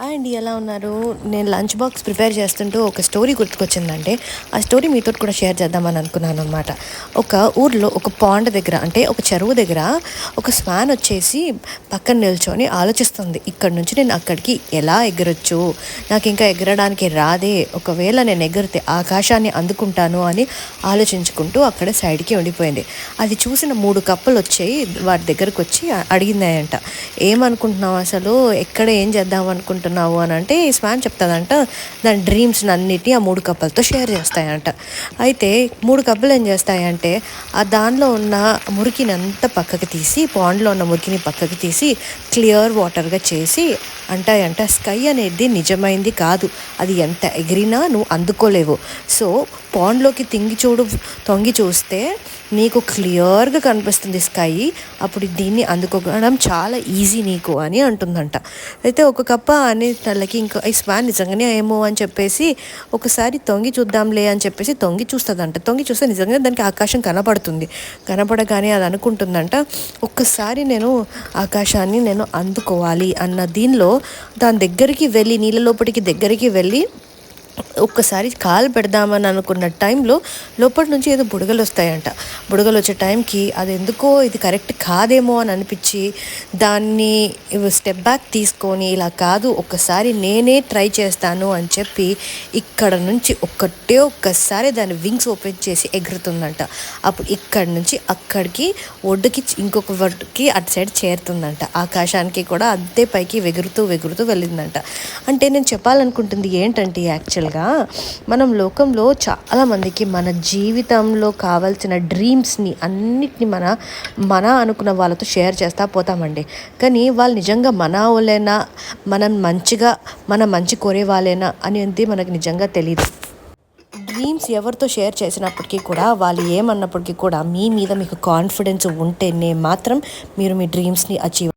And ఎలా ఉన్నారు? నేను లంచ్ బాక్స్ ప్రిపేర్ చేస్తుంటూ ఒక స్టోరీ గుర్తుకొచ్చిందంటే, ఆ స్టోరీ మీతో కూడా షేర్ చేద్దామని అనుకున్నాను అనమాట. ఒక ఊర్లో ఒక పాండ్ దగ్గర అంటే ఒక చెరువు దగ్గర ఒక స్వాన్ వచ్చేసి పక్కన నిల్చొని ఆలోచిస్తుంది. ఇక్కడి నుంచి నేను అక్కడికి ఎలా ఎగరొచ్చు? నాకు ఇంకా ఎగరడానికి రాదే. ఒకవేళ నేను ఎగిరితే ఆకాశాన్ని అందుకుంటాను అని ఆలోచించుకుంటూ అక్కడ సైడ్కి ఉండిపోయింది. అది చూసిన 3 కప్పలు వచ్చాయి వాటి దగ్గరకు వచ్చి అడిగిందాయంట. ఏమనుకుంటున్నావు అసలు? ఎక్కడ ఏం చేద్దాం అనుకుంటున్నావు అని అంటే ఈ స్వాన్ చెప్తుందంట దాని డ్రీమ్స్ అన్నిటిని ఆ 3 కప్పలతో షేర్ చేస్తాయంట. అయితే 3 కప్పలు ఏం చేస్తాయంటే ఆ దానిలో ఉన్న మురికిని అంతా పక్కకి తీసి పాండ్లో ఉన్న మురికిని పక్కకి తీసి క్లియర్ వాటర్గా చేసి అంటాయంట, స్కై అనేది నిజమైంది కాదు, అది ఎంత ఎగిరినా నువ్వు అందుకోలేవు. సో పాండ్లోకి తొంగి చూస్తే నీకు క్లియర్గా కనిపిస్తుంది స్కై, అప్పుడు దీన్ని అందుకోవడం చాలా ఈజీ నీకు అని అంటుందంట. అయితే ఒక కప్ప అనే తనకి ఇంకా ఈ స్వాన్ నిజంగానే ఏమో అని చెప్పేసి ఒకసారి తొంగి చూద్దాంలే అని చెప్పేసి తొంగి చూస్తుందంట. తొంగి చూస్తే నిజంగానే దానికి ఆకాశం కనపడుతుంది. కనపడగానే అది అనుకుంటుందంట, ఒక్కసారి నేను ఆకాశాన్ని నేను అందుకోవాలి అన్న దీనిలో దాని దగ్గరికి వెళ్ళి నీళ్ళ లోపలికి దగ్గరికి వెళ్ళి ఒక్కసారి కాలు పెడదామని అనుకున్న టైంలో లోపటి నుంచి ఏదో బుడగలు వస్తాయంట. బుడగలు వచ్చే టైంకి అది ఎందుకో ఇది కరెక్ట్ కాదేమో అని అనిపించి దాన్ని స్టెప్ బ్యాక్ తీసుకొని ఇలా కాదు ఒక్కసారి నేనే ట్రై చేస్తాను అని చెప్పి ఇక్కడ నుంచి ఒక్కసారి దాని వింగ్స్ ఓపెన్ చేసి ఎగురుతుందంట. అప్పుడు ఇక్కడి నుంచి అక్కడికి ఒడ్డుకి ఇంకొక ఒడ్డుకి అటు సైడ్ చేరుతుందంట. ఆకాశానికి కూడా అంతే పైకి ఎగురుతూ వెళ్ళిందంట. అంటే నేను చెప్పాలనుకుంటుంది ఏంటంటే యాక్చువల్గా మనం లోకంలో చాలామందికి మన జీవితంలో కావాల్సిన డ్రీమ్స్ని అన్నిటిని మన అనుకున్న వాళ్ళతో షేర్ చేస్తూ పోతామండి. కానీ వాళ్ళు నిజంగా మన వాళ్ళేనా, మన మంచి కోరే వాళ్ళేనా అనేది మనకు నిజంగా తెలియదు. డ్రీమ్స్ ఎవరితో షేర్ చేసినప్పటికీ కూడా వాళ్ళు ఏమన్నప్పటికీ కూడా మీ మీద మీకు కాన్ఫిడెన్స్ ఉంటేనే మాత్రం మీరు మీ డ్రీమ్స్ని అచీవ్